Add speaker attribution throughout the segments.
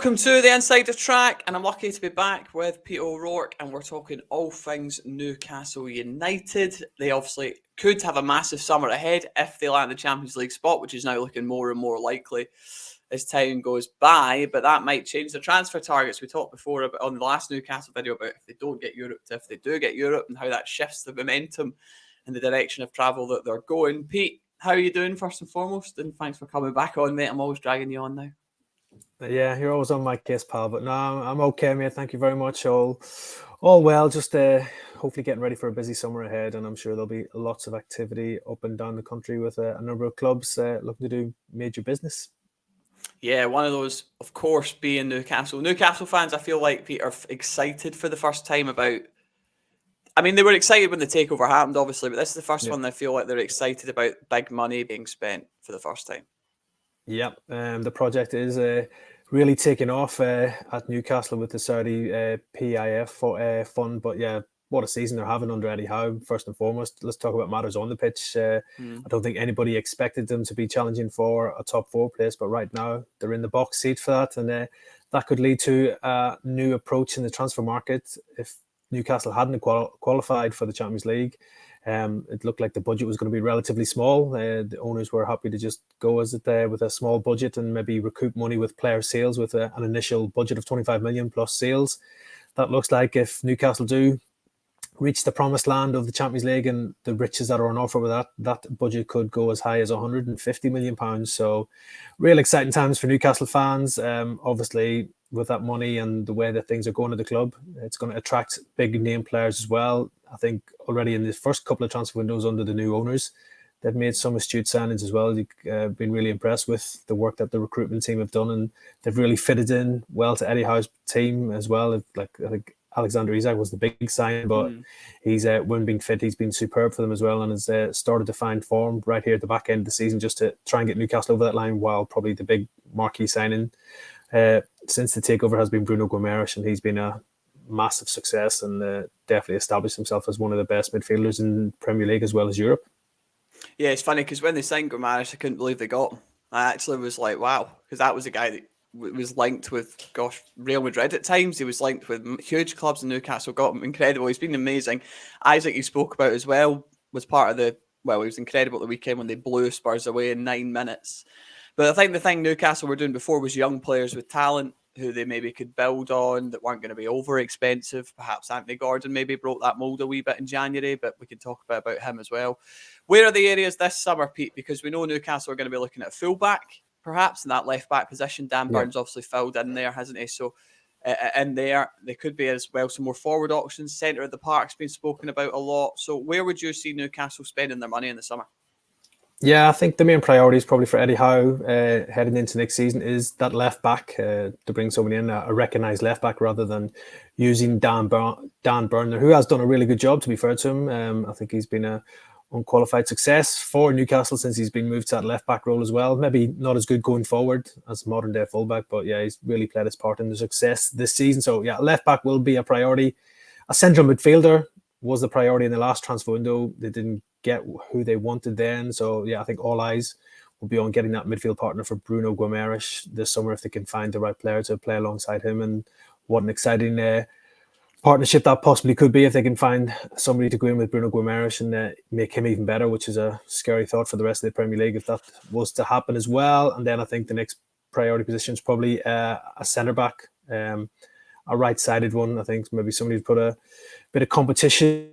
Speaker 1: Welcome to the Inside the Track, and I'm lucky to be back with Peter O'Rourke, and we're talking all things Newcastle United. They obviously could have a massive summer ahead if they land the Champions League spot, which is now looking more and more likely as time goes by, but that might change the transfer targets. We talked before about, on the last Newcastle video, about if they don't get Europe to if they do get Europe, and how that shifts the momentum in the direction of travel that they're going. Pete, how are you doing first and foremost? And thanks for coming back on, mate. I'm always dragging you on now.
Speaker 2: Yeah, you're always on my case, pal. But no, I'm okay, mate. Thank you very much. All well. Just hopefully getting ready for a busy summer ahead, and I'm sure there'll be lots of activity up and down the country with a number of clubs looking to do major business.
Speaker 1: Yeah, one of those, of course, being Newcastle. Newcastle fans, I feel like, Pete, are excited for the first time about... I mean, they were excited when the takeover happened, obviously, but this is the first one they feel like they're excited about big money being spent for the first time.
Speaker 2: Yep, the project is really taking off at Newcastle with the Saudi PIF fund. But yeah, what a season they're having under Eddie Howe, first and foremost. Let's talk about matters on the pitch. I don't think anybody expected them to be challenging for a top four place, but right now they're in the box seat for that. And that could lead to a new approach in the transfer market. If Newcastle hadn't qualified for the Champions League, it looked like the budget was going to be relatively small. The owners were happy to just go as it with a small budget and maybe recoup money with player sales with an initial budget of 25 million plus sales. That looks like if Newcastle do reach the promised land of the Champions League and the riches that are on offer with that budget could go as high as £150 million. So real exciting times for Newcastle fans. Obviously, with that money and the way that things are going to the club, it's going to attract big name players as well. I think already in the first couple of transfer windows under the new owners, they've made some astute signings as well. They've been really impressed with the work that the recruitment team have done, and they've really fitted in well to Eddie Howe's team as well. Like, I think Alexander Isak was the big sign, but he's when being fit, he's been superb for them as well, and has started to find form right here at the back end of the season just to try and get Newcastle over that line. While probably the big marquee signing since the takeover has been Bruno Guimaraes, and he's been a massive success and definitely established himself as one of the best midfielders in Premier League as well as Europe.
Speaker 1: Yeah, it's funny because when they signed Guimaraes, I couldn't believe they got him. I actually was like, wow, because that was a guy that was linked with, Real Madrid at times. He was linked with huge clubs, and Newcastle got him. Incredible. He's been amazing. Isaac, you spoke about as well, was part of he was incredible at the weekend when they blew Spurs away in 9 minutes. But I think the thing Newcastle were doing before was young players with talent who they maybe could build on that weren't going to be over expensive. Perhaps Anthony Gordon maybe broke that mould a wee bit in January, but we can talk about him as well. Where are the areas this summer, Pete? Because we know Newcastle are going to be looking at a fullback, perhaps in that left back position. Dan Burns obviously filled in there, hasn't he? So in there could be as well some more forward options. Centre of the park's been spoken about a lot. So where would you see Newcastle spending their money in the summer?
Speaker 2: Yeah, I think the main priority is probably for Eddie Howe heading into next season is that left back to bring somebody in, a recognised left back rather than using Dan Burner, who has done a really good job, to be fair to him. I think he's been a unqualified success for Newcastle since he's been moved to that left back role as well. Maybe not as good going forward as modern day fullback, but yeah, he's really played his part in the success this season. So yeah, left back will be a priority. A central midfielder was the priority in the last transfer window. They didn't get who they wanted then. So yeah, I think all eyes will be on getting that midfield partner for Bruno Guimaraes this summer if they can find the right player to play alongside him. And what an exciting partnership that possibly could be if they can find somebody to go in with Bruno Guimaraes and make him even better, which is a scary thought for the rest of the Premier League if that was to happen as well. And then I think the next priority position is probably a centre-back, a right-sided one. I think maybe somebody to put a bit of competition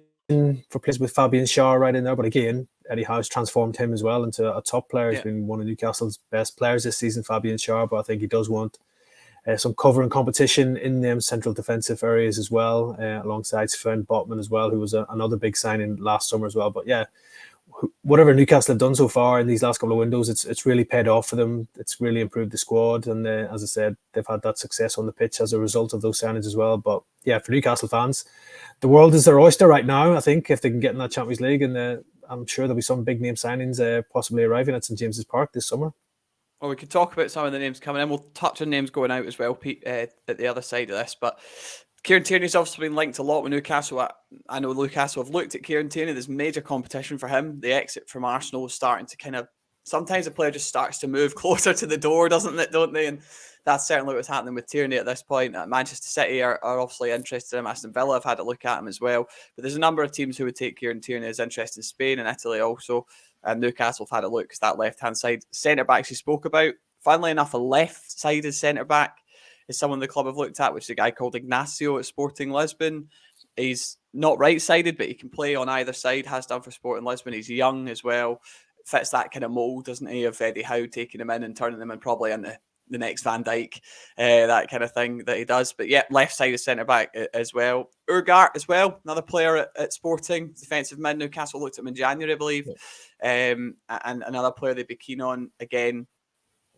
Speaker 2: for players with Fabian Schär right in there. But again, Eddie Howe's transformed him as well into a top player. He's been one of Newcastle's best players this season, Fabian Schär. But I think he does want some cover and competition in them central defensive areas as well, alongside Sven Botman as well, who was another big signing last summer as well. But yeah, whatever Newcastle have done so far in these last couple of windows, it's really paid off for them. It's really improved the squad. And as I said, they've had that success on the pitch as a result of those signings as well. But yeah, for Newcastle fans, the world is their oyster right now, I think, if they can get in that Champions League. And I'm sure there'll be some big name signings possibly arriving at St James's Park this summer.
Speaker 1: Well, we could talk about some of the names coming in. We'll touch on names going out as well, Pete, at the other side of this. But Kieran Tierney's obviously been linked a lot with Newcastle. I know Newcastle have looked at Kieran Tierney. There's major competition for him. The exit from Arsenal is starting to kind of sometimes a player just starts to move closer to the door, don't they? And that's certainly what's happening with Tierney at this point. Manchester City are obviously interested in him. Aston Villa have had a look at him as well. But there's a number of teams who would take Kieran Tierney as interest in Spain and Italy also. And Newcastle have had a look because that left-hand side centre-back you spoke about. Funnily enough, a left-sided centre-back is someone the club have looked at, which is a guy called Ignacio at Sporting Lisbon. He's not right-sided, but he can play on either side, has done for Sporting Lisbon. He's young as well. Fits that kind of mould, doesn't he, of Eddie Howe taking him in and turning him in probably into the next Van Dijk, that kind of thing that he does. But yeah, left-sided centre-back as well. Urgart as well, another player at Sporting, defensive mid. Newcastle looked at him in January, I believe. And another player they'd be keen on, again,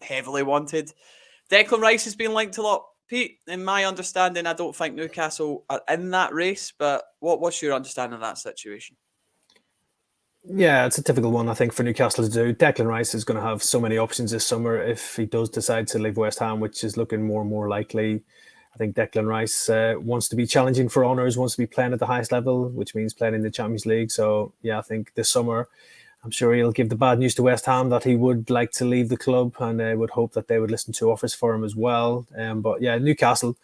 Speaker 1: heavily wanted. Declan Rice has been linked a lot. Pete, in my understanding, I don't think Newcastle are in that race, but what's your understanding of that situation?
Speaker 2: Yeah, it's a difficult one, I think, for Newcastle to do. Declan Rice is going to have so many options this summer if he does decide to leave West Ham, which is looking more and more likely. I think Declan Rice wants to be challenging for honours, wants to be playing at the highest level, which means playing in the Champions League. So, yeah, I think this summer, I'm sure he'll give the bad news to West Ham that he would like to leave the club, and would hope that they would listen to offers for him as well. But yeah, Newcastle,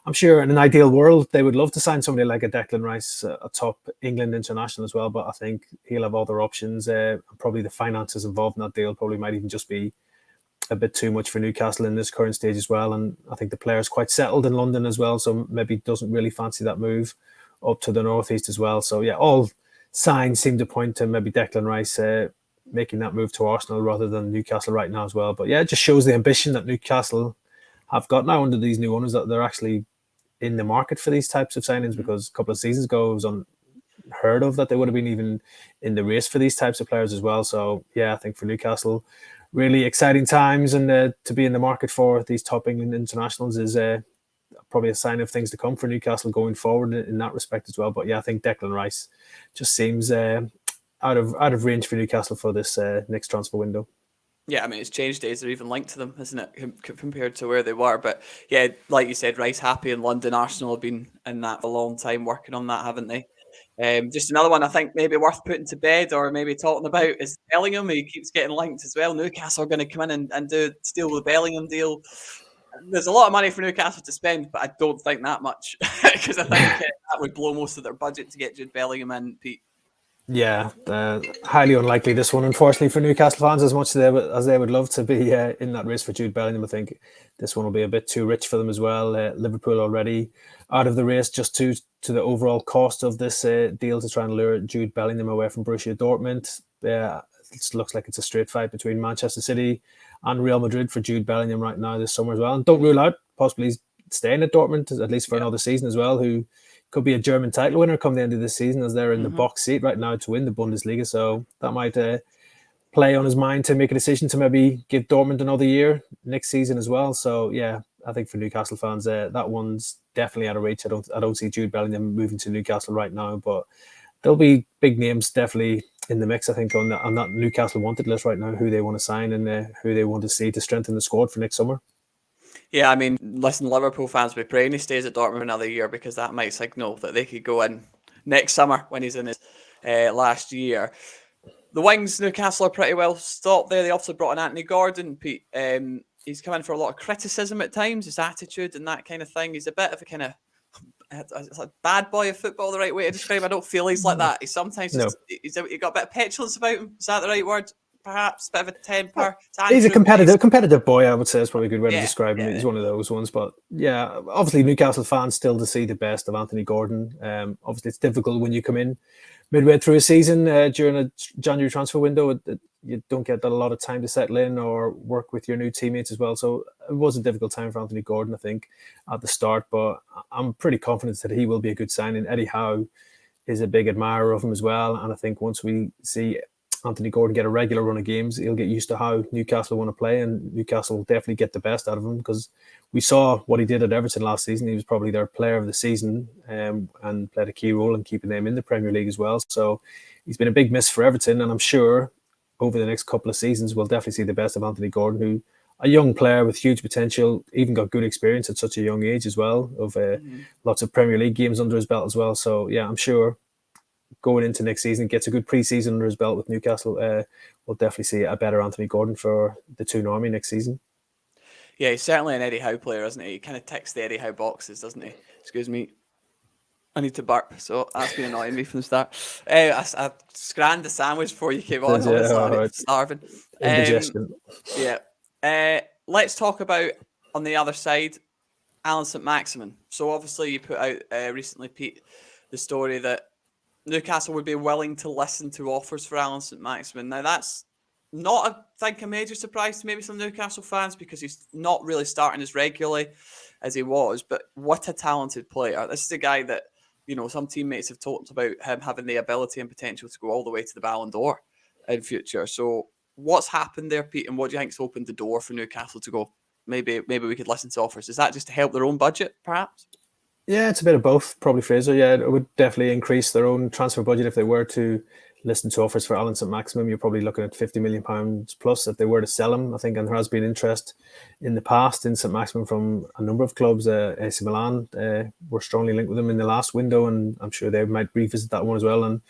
Speaker 2: I'm sure in an ideal world, they would love to sign somebody like a Declan Rice, a top England international as well. But I think he'll have other options. Probably the finances involved in that deal probably might even just be a bit too much for Newcastle in this current stage as well. And I think the player's quite settled in London as well, so maybe doesn't really fancy that move up to the northeast as well. So yeah, all signs seem to point to maybe Declan Rice making that move to Arsenal rather than Newcastle right now as well. But yeah, it just shows the ambition that Newcastle have got now under these new owners, that they're actually in the market for these types of signings, because a couple of seasons ago it was unheard of that they would have been even in the race for these types of players as well. So yeah, I think for Newcastle, really exciting times, and to be in the market for these top England internationals is probably a sign of things to come for Newcastle going forward in that respect as well. But yeah, I think Declan Rice just seems out of range for Newcastle for this next transfer window.
Speaker 1: Yeah, I mean, it's changed days. They're even linked to them, isn't it, compared to where they were? But yeah, like you said, Rice happy in London. Arsenal have been in that for a long time, working on that, haven't they? Just another one I think maybe worth putting to bed or maybe talking about is Bellingham. He keeps getting linked as well. Newcastle are going to come in and steal the Bellingham deal. There's a lot of money for Newcastle to spend, but I don't think that much, because I think that would blow most of their budget to get Jude Bellingham in, Pete.
Speaker 2: Yeah, highly unlikely this one, unfortunately, for Newcastle fans. As much as they would love to be in that race for Jude Bellingham, I think this one will be a bit too rich for them as well. Liverpool already out of the race just to the overall cost of this deal to try and lure Jude Bellingham away from Borussia Dortmund. It looks like it's a straight fight between Manchester City and Real Madrid for Jude Bellingham right now this summer as well. And don't rule out possibly staying at Dortmund, at least for another season as well, who could be a German title winner come the end of the season, as they're in the box seat right now to win the Bundesliga. So that might play on his mind to make a decision to maybe give Dortmund another year next season as well. So yeah, I think for Newcastle fans, that one's definitely out of reach. I don't see Jude Bellingham moving to Newcastle right now, but there'll be big names definitely in the mix, I think, on that Newcastle wanted list right now, who they want to sign and who they want to see to strengthen the squad for next summer.
Speaker 1: Yeah, I mean, listen, Liverpool fans will be praying he stays at Dortmund another year, because that might signal that they could go in next summer when he's in his last year. The wings, Newcastle are pretty well stocked there. They also brought in Anthony Gordon, Pete. He's come in for a lot of criticism at times, his attitude and that kind of thing. He's a bit of a kind of a bad boy of football, the right way to describe him. I don't feel he's like that. He's sometimes he's got a bit of petulance about him. Is that the right word? Perhaps a bit of a temper.
Speaker 2: He's a competitive boy, I would say. Is probably a good way to describe him. He's one of those ones. But yeah, obviously Newcastle fans still to see the best of Anthony Gordon. Obviously it's difficult when you come in midway through a season during a January transfer window. You don't get a lot of time to settle in or work with your new teammates as well. So it was a difficult time for Anthony Gordon, I think, at the start. But I'm pretty confident that he will be a good signing. Eddie Howe is a big admirer of him as well. And I think once we see Anthony Gordon get a regular run of games, he'll get used to how Newcastle want to play, and Newcastle will definitely get the best out of him, because we saw what he did at Everton last season. He was probably their player of the season and played a key role in keeping them in the Premier League as well. So he's been a big miss for Everton, and I'm sure over the next couple of seasons we'll definitely see the best of Anthony Gordon, who a young player with huge potential, even got good experience at such a young age as well, of lots of Premier League games under his belt as well. So yeah, I'm sure going into next season, gets a good pre-season under his belt with Newcastle, we'll definitely see a better Anthony Gordon for the two Normie next season.
Speaker 1: Yeah, he's certainly an Eddie Howe player, isn't he? He kind of ticks the Eddie Howe boxes, doesn't he? Excuse me. I need to burp, so that's been annoying me from the start. I scranned the sandwich before you came on. I'm starving.
Speaker 2: Indigestion.
Speaker 1: Let's talk about, on the other side, Alan Saint-Maximin. So obviously you put out recently, Pete, the story that Newcastle would be willing to listen to offers for Alan Saint-Maximin. Now that's not, I think, a major surprise to maybe some Newcastle fans because he's not really starting as regularly as he was. But what a talented player! This is a guy that, you know, some teammates have talked about him having the ability and potential to go all the way to the Ballon d'Or in future. So what's happened there, Pete, and what do you think's opened the door for Newcastle to go, maybe we could listen to offers? Is that just to help their own budget, perhaps?
Speaker 2: Yeah, it's a bit of both, probably, Fraser. Yeah, it would definitely increase their own transfer budget if they were to listen to offers for Alan Saint-Maximin. You're probably looking at £50 million plus if they were to sell him, I think. And there has been interest in the past in Saint-Maximin from a number of clubs. AC Milan were strongly linked with him in the last window, and I'm sure they might revisit that one as well. And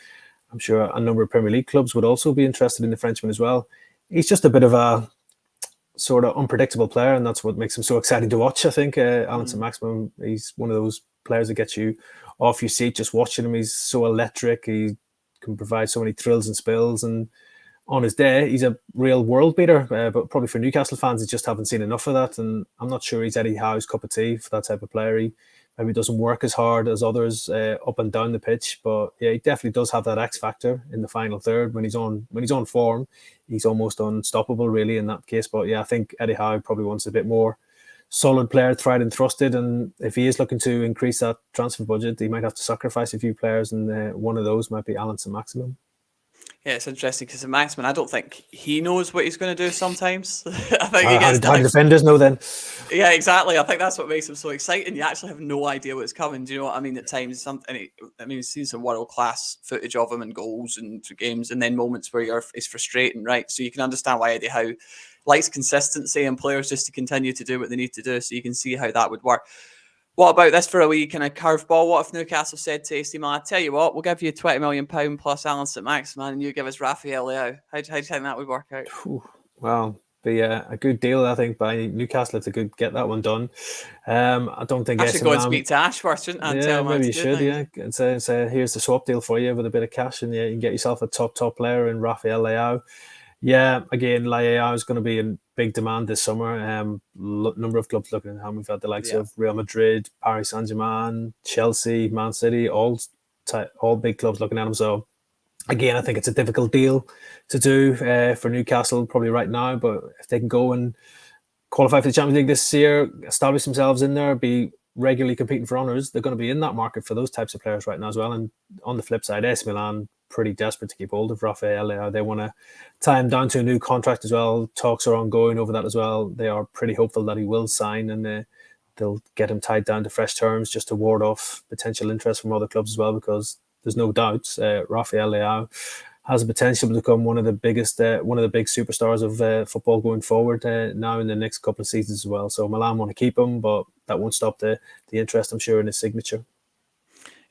Speaker 2: I'm sure a number of Premier League clubs would also be interested in the Frenchman as well. He's just a bit of a sort of unpredictable player, and that's what makes him so exciting to watch, I think. Alan Saint-Maximin, he's one of those players that gets you off your seat just watching him. He's so electric. He can provide so many thrills and spills, and on his day he's a real world beater, but probably for Newcastle fans they just haven't seen enough of that, and I'm not sure he's Eddie Howe's cup of tea for that type of player. He maybe doesn't work as hard as others up and down the pitch, but yeah, he definitely does have that X factor in the final third. When he's on form, he's almost unstoppable really in that case. But yeah, I think Eddie Howe probably wants a bit more solid player, tried and thrusted, and if he is looking to increase that transfer budget, he might have to sacrifice a few players, and one of those might be Alan Saint-Maximin.
Speaker 1: Yeah, it's interesting because Saint-Maximin, I don't think he knows what he's going to do sometimes. I think
Speaker 2: how defenders know then.
Speaker 1: Yeah, exactly. I think that's what makes him so exciting. You actually have no idea what's coming. Do you know what I mean? At times, we've seen some world-class footage of him and goals and games, and then moments where it's frustrating, right? So you can understand why Eddie Howe likes consistency and players just to continue to do what they need to do. So you can see how that would work. What about this for a wee kind of curveball? What if Newcastle said to AC Milan, tell you what, we'll give you £20 million plus Alan Saint-Maximin and you give us Raphael Leao? How do you think that would work out?
Speaker 2: Well, be a good deal, I think, by Newcastle if they could get that one done. I don't think
Speaker 1: I should go and speak to Ashworth, shouldn't I?
Speaker 2: Yeah, maybe you should, and say, here's the swap deal for you with a bit of cash, and yeah, you can get yourself a top player in Raphael Leao. Yeah, again, Leao is going to be in big demand this summer. Number of clubs looking at him. We've had the likes of Real Madrid, Paris Saint-Germain, Chelsea, Man City, all big clubs looking at him. So again, I think it's a difficult deal to do for Newcastle probably right now. But if they can go and qualify for the Champions League this year, establish themselves in there, be regularly competing for honours, they're going to be in that market for those types of players right now as well. And on the flip side, AC Milan, pretty desperate to keep hold of Raphael Leao. They want to tie him down to a new contract as well. Talks are ongoing over that as well. They are pretty hopeful that he will sign, and they'll get him tied down to fresh terms just to ward off potential interest from other clubs as well, because there's no doubt Raphael Leao has the potential to become one of the big superstars of football going forward now in the next couple of seasons as well. So Milan want to keep him, but that won't stop the interest, I'm sure, in his signature.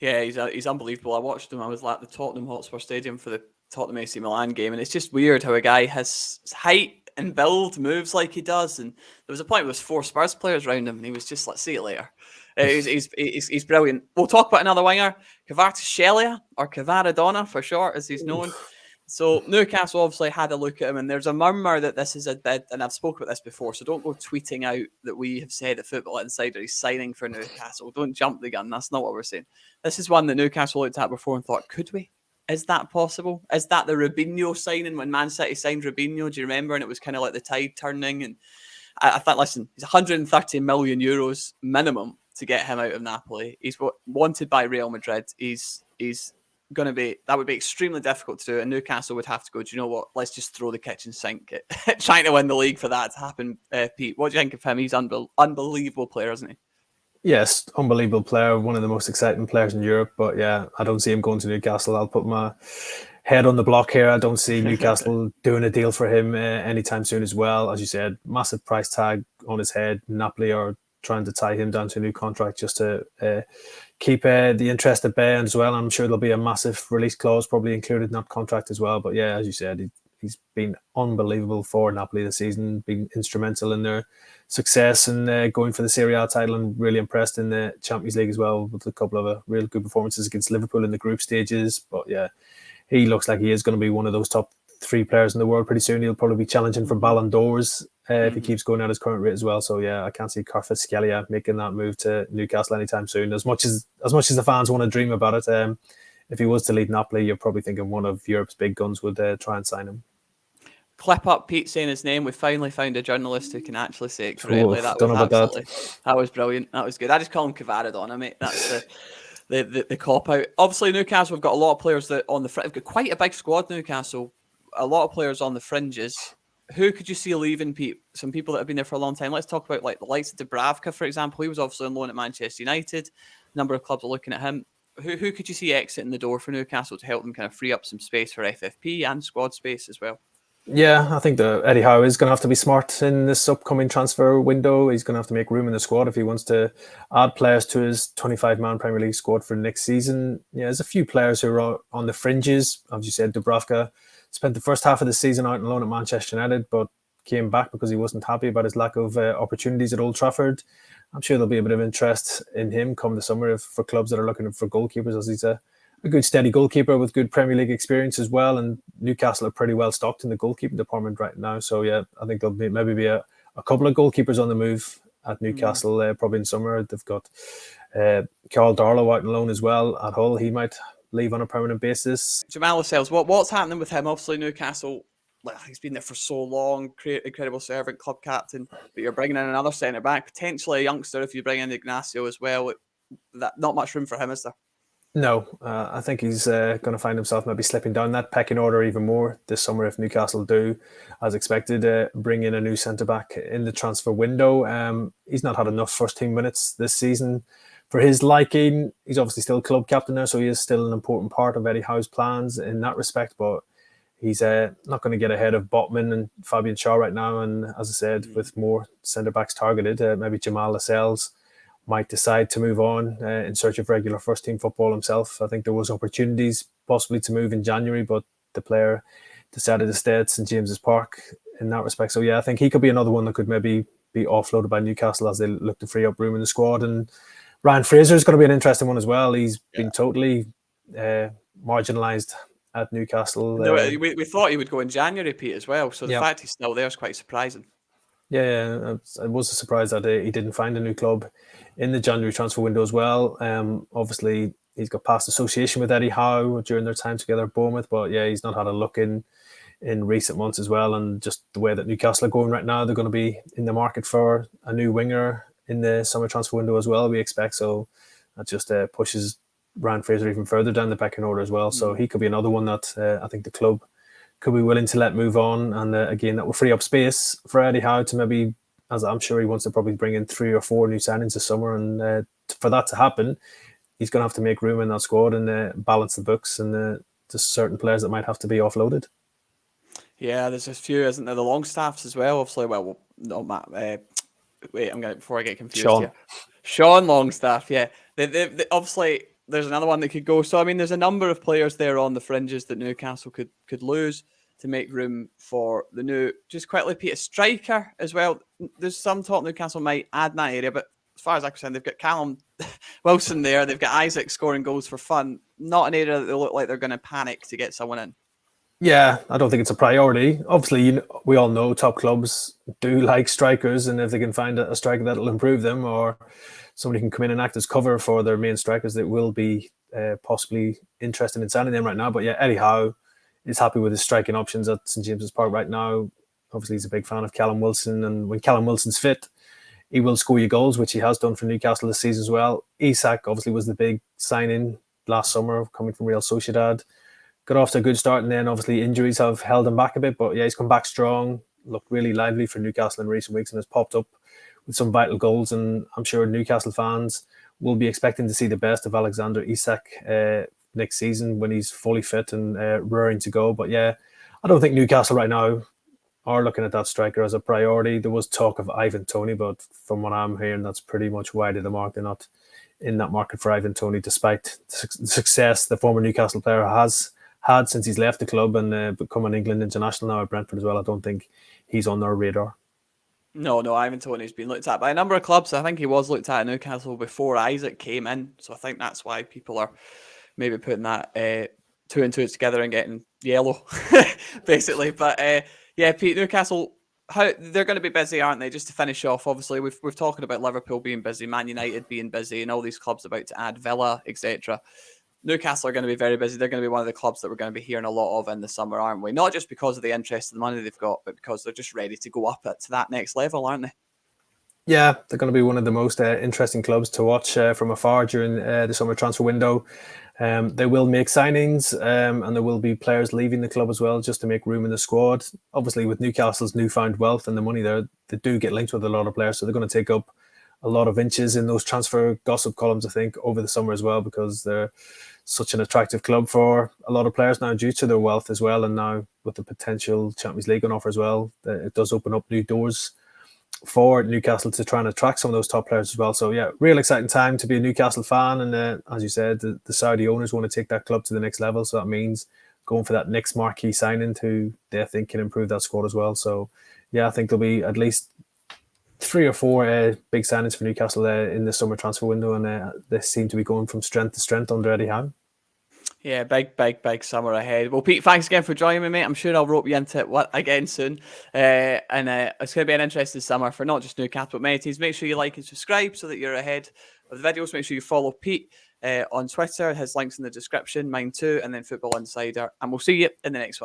Speaker 1: Yeah, he's unbelievable. I watched him. I was at the Tottenham Hotspur Stadium for the Tottenham AC Milan game, and it's just weird how a guy has height and build moves like he does. And there was a point where there was 4 Spurs players around him, and he was just like, see you later. He's brilliant. We'll talk about another winger, Kvaratskhelia, or Kvaradona for short, as he's known. So Newcastle obviously had a look at him, and there's a murmur that this is a bid, and I've spoken about this before, so don't go tweeting out that we have said at Football Insider he's signing for Newcastle. Don't jump the gun. That's not what we're saying. This is one that Newcastle looked at before and thought, could we? Is that possible? Is that the Robinho signing when Man City signed Robinho? Do you remember? And it was kind of like the tide turning. And I thought, listen, he's 130 million euros minimum to get him out of Napoli. He's wanted by Real Madrid. He's going to be, that would be extremely difficult to do, and Newcastle would have to go, do you know what, let's just throw the kitchen sink at trying to win the league for that to happen. Pete, what do you think of him? He's unbelievable player, isn't he?
Speaker 2: Yes, unbelievable player, one of the most exciting players in Europe, but yeah, I don't see him going to Newcastle. I'll put my head on the block here. I don't see Newcastle doing a deal for him anytime soon as well. As you said, massive price tag on his head. Napoli are trying to tie him down to a new contract just to keep the interest at bay as well. I'm sure there'll be a massive release clause probably included in that contract as well. But yeah, as you said, he's been unbelievable for Napoli this season, been instrumental in their success and going for the Serie A title, and really impressed in the Champions League as well with a couple of real good performances against Liverpool in the group stages. But yeah, he looks like he is going to be one of those top 3 players in the world pretty soon. He'll probably be challenging for Ballon d'Ors if he keeps going at his current rate as well. So yeah, I can't see Kvaratskhelia making that move to Newcastle anytime soon. As much as the fans want to dream about it, if he was to lead Napoli, you're probably thinking one of Europe's big guns would try and sign him.
Speaker 1: Clip up Pete saying his name. We finally found a journalist who can actually say it correctly. That was brilliant. That was good. I just call him Kvaradona, mate. That's the cop out. Obviously, Newcastle have got a lot of players that on the front. They've got quite a big squad. Newcastle, a lot of players on the fringes. Who could you see leaving, Pete? Some people that have been there for a long time. Let's talk about like the likes of Dubravka, for example. He was obviously on loan at Manchester United. A number of clubs are looking at him. Who could you see exiting the door for Newcastle to help them kind of free up some space for FFP and squad space as well?
Speaker 2: Yeah, I think Eddie Howe is going to have to be smart in this upcoming transfer window. He's going to have to make room in the squad if he wants to add players to his 25-man Premier League squad for next season. Yeah, there's a few players who are on the fringes. As you said, Dubravka spent the first half of the season out on loan at Manchester United, but came back because he wasn't happy about his lack of opportunities at Old Trafford. I'm sure there'll be a bit of interest in him come the summer for clubs that are looking for goalkeepers, as he's a good steady goalkeeper with good Premier League experience as well. And Newcastle are pretty well stocked in the goalkeeping department right now. So yeah, I think there'll maybe be a couple of goalkeepers on the move at Newcastle probably in summer. They've got Carl Darlow out on loan as well at Hull. He might leave on a permanent basis.
Speaker 1: Jamal Lascelles, what's happening with him? Obviously Newcastle, he's been there for so long, incredible servant, club captain, but you're bringing in another centre back, potentially a youngster if you bring in Ignacio as well. Not much room for him, is there?
Speaker 2: No, I think he's going to find himself maybe slipping down that pecking order even more this summer if Newcastle do, as expected, bring in a new centre-back in the transfer window. He's not had enough first-team minutes this season for his liking. He's obviously still club captain there, so he is still an important part of Eddie Howe's plans in that respect, but he's not going to get ahead of Botman and Fabian Schär right now. And as I said, with more centre-backs targeted, maybe Jamal Lascelles might decide to move on in search of regular first-team football himself. I think there was opportunities possibly to move in January, but the player decided to stay at St James's Park in that respect. So yeah, I think he could be another one that could maybe be offloaded by Newcastle as they look to free up room in the squad. And Ryan Fraser is going to be an interesting one as well. He's been totally marginalised at Newcastle.
Speaker 1: No, we thought he would go in January, Pete, as well. So the fact he's still there is quite surprising.
Speaker 2: Yeah, it was a surprise that he didn't find a new club in the January transfer window as well. Obviously, he's got past association with Eddie Howe during their time together at Bournemouth, but yeah, he's not had a look in recent months as well. And just the way that Newcastle are going right now, they're going to be in the market for a new winger in the summer transfer window as well, we expect. So that just pushes Ryan Fraser even further down the pecking order as well. So he could be another one that I think the club could be willing to let move on. And again, that will free up space for Eddie Howe to maybe, as I'm sure he wants to probably bring in 3 or 4 new signings this summer. And for that to happen, he's going to have to make room in that squad and balance the books and just certain players that might have to be offloaded.
Speaker 1: Yeah, there's a few, isn't there? The Longstaffs as well, obviously. Well, not Matt. Wait, before I get confused here. Sean Longstaff, yeah. They obviously, there's another one that could go. So, I mean, there's a number of players there on the fringes that Newcastle could lose to make room for the new. Just quickly, Pete, a striker as well. There's some talk Newcastle might add in that area, but as far as I'm concerned, they've got Callum Wilson there. They've got Isaac scoring goals for fun. Not an area that they look like they're going to panic to get someone in.
Speaker 2: Yeah, I don't think it's a priority. Obviously, we all know top clubs do like strikers, and if they can find a striker that'll improve them, or somebody can come in and act as cover for their main strikers, they will be possibly interested in signing them right now. But yeah, Eddie Howe is happy with his striking options at St James's Park right now. Obviously, he's a big fan of Callum Wilson, and when Callum Wilson's fit, he will score you goals, which he has done for Newcastle this season as well. Isak obviously was the big signing last summer, coming from Real Sociedad. Got off to a good start, and then obviously injuries have held him back a bit. But yeah, he's come back strong, looked really lively for Newcastle in recent weeks, and has popped up with some vital goals. And I'm sure Newcastle fans will be expecting to see the best of Alexander Isak next season when he's fully fit and raring to go. But yeah, I don't think Newcastle right now are looking at that striker as a priority. There was talk of Ivan Toney, but from what I'm hearing, that's pretty much wide of the mark. They're not in that market for Ivan Toney, despite the success the former Newcastle player has had since he's left the club and become an England international now at Brentford as well. I don't think he's on their radar.
Speaker 1: No, Ivan Toney's been looked at by a number of clubs. I think he was looked at Newcastle before Isaac came in. So I think that's why people are maybe putting that two and two together and getting yellow, basically. But yeah, Pete, Newcastle, they're going to be busy, aren't they? Just to finish off, obviously, we've talking about Liverpool being busy, Man United being busy, and all these clubs about to add Villa, etc. Newcastle are going to be very busy. They're going to be one of the clubs that we're going to be hearing a lot of in the summer, aren't we? Not just because of the interest and the money they've got, but because they're just ready to go up to that next level, aren't they?
Speaker 2: Yeah, they're going to be one of the most interesting clubs to watch from afar during the summer transfer window. They will make signings and there will be players leaving the club as well just to make room in the squad. Obviously, with Newcastle's newfound wealth and the money there, they do get linked with a lot of players. So they're going to take up a lot of inches in those transfer gossip columns, I think, over the summer as well, because they're such an attractive club for a lot of players now due to their wealth as well. And now with the potential Champions League on offer as well, it does open up new doors for Newcastle to try and attract some of those top players as well. So yeah, real exciting time to be a Newcastle fan. And as you said, the Saudi owners want to take that club to the next level. So that means going for that next marquee signing who they think can improve that squad as well. So yeah, I think there'll be at least 3 or 4 big signings for Newcastle in the summer transfer window. And they seem to be going from strength to strength under Eddie Howe.
Speaker 1: Yeah, big summer ahead. Well, Pete, thanks again for joining me, mate. I'm sure I'll rope you into it again soon. And it's going to be an interesting summer for not just Newcastle, but many teams. Make sure you like and subscribe so that you're ahead of the videos. Make sure you follow Pete on Twitter. His link's in the description, mine too, and then Football Insider. And we'll see you in the next one.